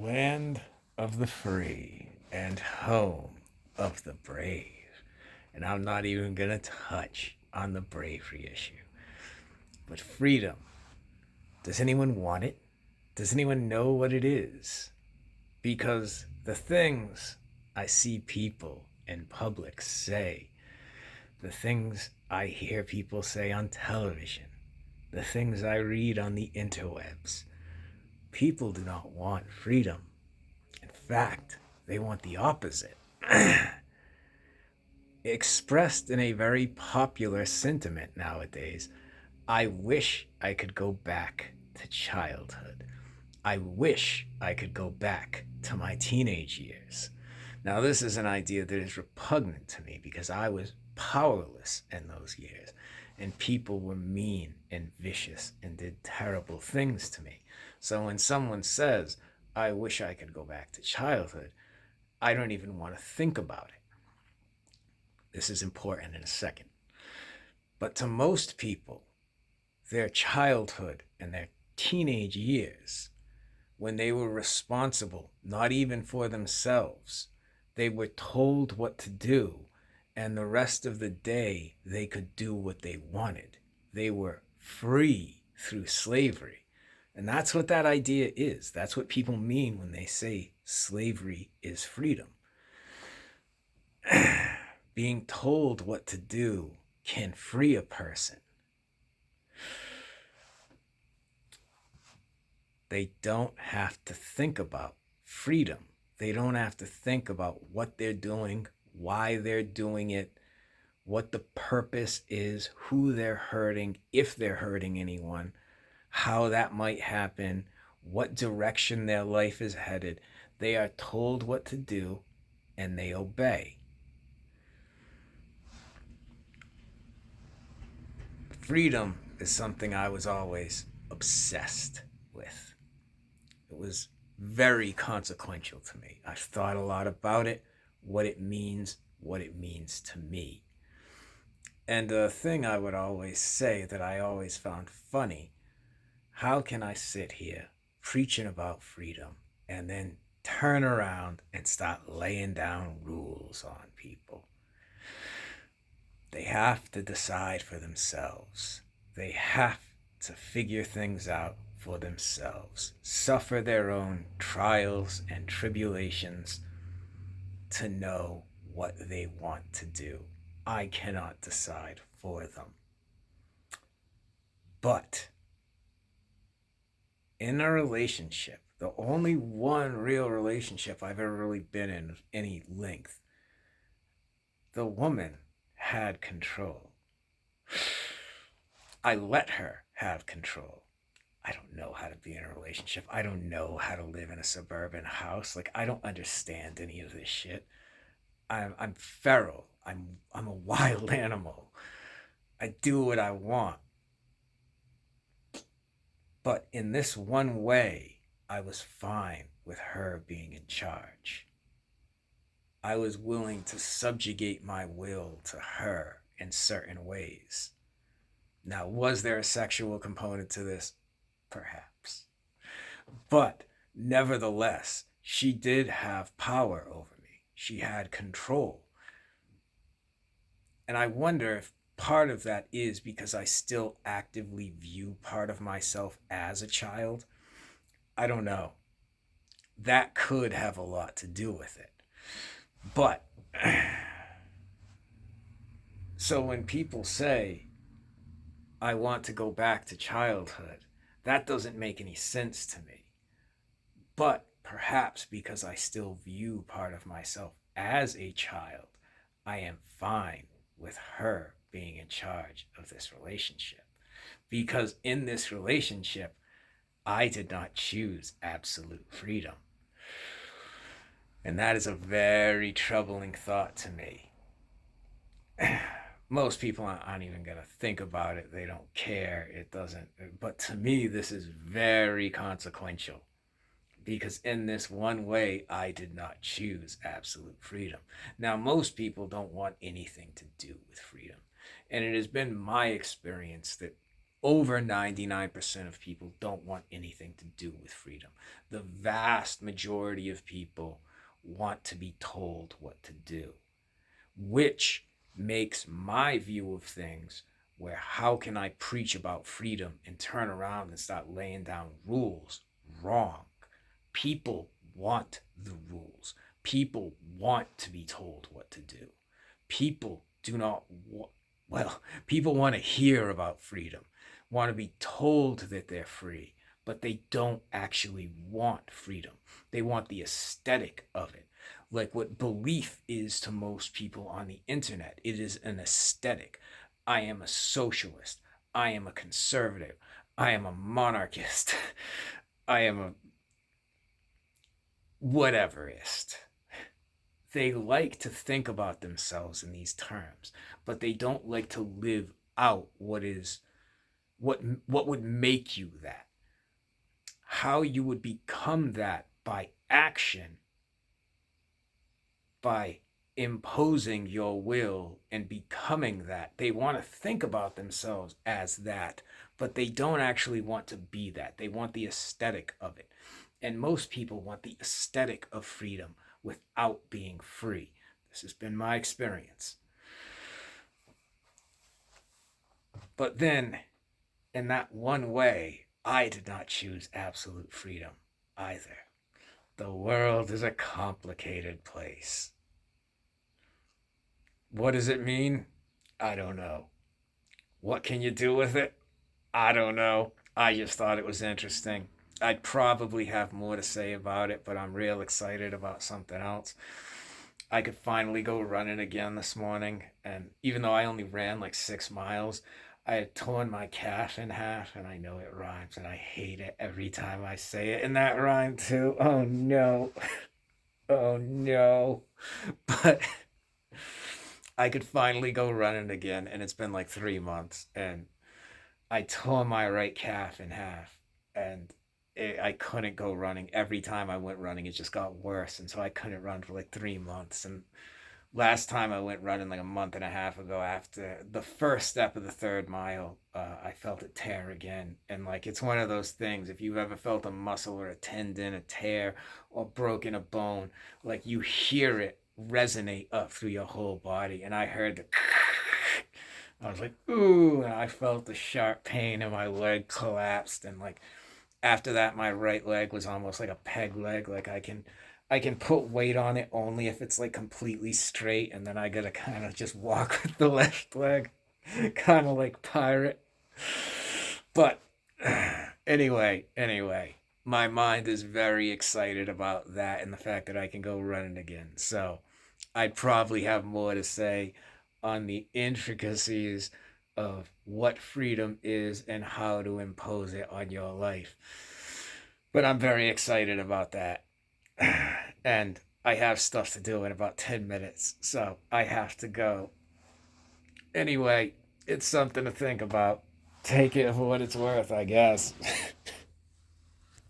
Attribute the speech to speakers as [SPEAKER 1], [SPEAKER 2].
[SPEAKER 1] Land of the free and home of the brave. And I'm not even going to touch on the bravery issue. But freedom, does anyone want it? Does anyone know what it is? Because the things I see people in public say, the things I hear people say on television, the things I read on the interwebs, people do not want freedom. In fact, they want the opposite. Expressed in a very popular sentiment nowadays, I wish I could go back to childhood. I wish I could go back to my teenage years. Now, this is an idea that is repugnant to me because I was powerless in those years, and people were mean and vicious and did terrible things to me. So when someone says, I wish I could go back to childhood, I don't even want to think about it. This is important in a second. But to most people, their childhood and their teenage years, when they were responsible, not even for themselves, they were told what to do, and the rest of the day they could do what they wanted. They were free through slavery. And that's what that idea is. That's what people mean when they say slavery is freedom. Being told what to do can free a person. They don't have to think about freedom. They don't have to think about what they're doing, why they're doing it, what the purpose is, who they're hurting, if they're hurting anyone, how that might happen, what direction their life is headed. They are told what to do and they obey. Freedom is something I was always obsessed with. It was very consequential to me. I've thought a lot about it, what it means to me. And the thing I would always say that I always found funny, how can I sit here preaching about freedom and then turn around and start laying down rules on people? They have to decide for themselves. They have to figure things out for themselves, suffer their own trials and tribulations to know what they want to do. I cannot decide for them. But in a relationship, the only one real relationship I've ever really been in of any length, the woman had control. I let her have control. I don't know how to be in a relationship. I don't know how to live in a suburban house. Like, I don't understand any of this shit. I'm feral. I'm a wild animal. I do what I want. But in this one way, I was fine with her being in charge. I was willing to subjugate my will to her in certain ways. Now, was there a sexual component to this? Perhaps. But nevertheless, she did have power over me. She had control. And I wonder if part of that is because I still actively view part of myself as a child. I don't know. That could have a lot to do with it. But so when people say, I want to go back to childhood, that doesn't make any sense to me. But perhaps because I still view part of myself as a child, I am fine with her being in charge of this relationship. Because in this relationship, I did not choose absolute freedom. And that is a very troubling thought to me. Most people aren't even going to think about it. They don't care. It doesn't. But to me, this is very consequential because in this one way, I did not choose absolute freedom. Now, most people don't want anything to do with freedom. And it has been my experience that Over 99% of people don't want anything to do with freedom. The vast majority of people want to be told what to do, which makes my view of things, where how can I preach about freedom and turn around and start laying down rules, wrong. People want the rules. People want to be told what to do. People do not want, well, people want to hear about freedom, want to be told that they're free, but they don't actually want freedom. They want the aesthetic of it. Like what belief is to most people on the internet, it is an aesthetic. I am a socialist. I am a conservative. I am a monarchist. I am a whateverist. They like to think about themselves in these terms, but they don't like to live out what would make you that. How you would become that by action, by imposing your will and becoming that. They want to think about themselves as that, but they don't actually want to be that. They want the aesthetic of it. And most people want the aesthetic of freedom without being free. This has been my experience. But then, in that one way, I did not choose absolute freedom either. The world is a complicated place. What does it mean? I don't know. What can you do with it? I don't know. I just thought it was interesting. I'd probably have more to say about it, but I'm real excited about something else. I could finally go running again this morning, and even though I only ran like 6 miles, I had torn my calf in half, and I know it rhymes, and I hate it every time I say it. And that rhymed too. Oh no. Oh no. But I could finally go running again, and it's been like 3 months, and I tore my right calf in half, and I couldn't go running. Every time I went running, it just got worse, and so I couldn't run for like 3 months. And last time I went running like a month and a half ago, after the first step of the third mile, I felt it tear again. And like it's one of those things. If you've ever felt a muscle or a tendon, a tear, or broken a bone, like you hear it resonate up through your whole body. And I heard the I was like, ooh, and I felt the sharp pain and my leg collapsed. And like after that, my right leg was almost like a peg leg. Like I can put weight on it only if it's like completely straight, and then I gotta kind of just walk with the left leg, kind of like pirate. But anyway, my mind is very excited about that and the fact that I can go running again. So I'd probably have more to say on the intricacies of what freedom is and how to impose it on your life. But I'm very excited about that. And I have stuff to do in about 10 minutes, so I have to go. Anyway, it's something to think about. Take it for what it's worth, I guess.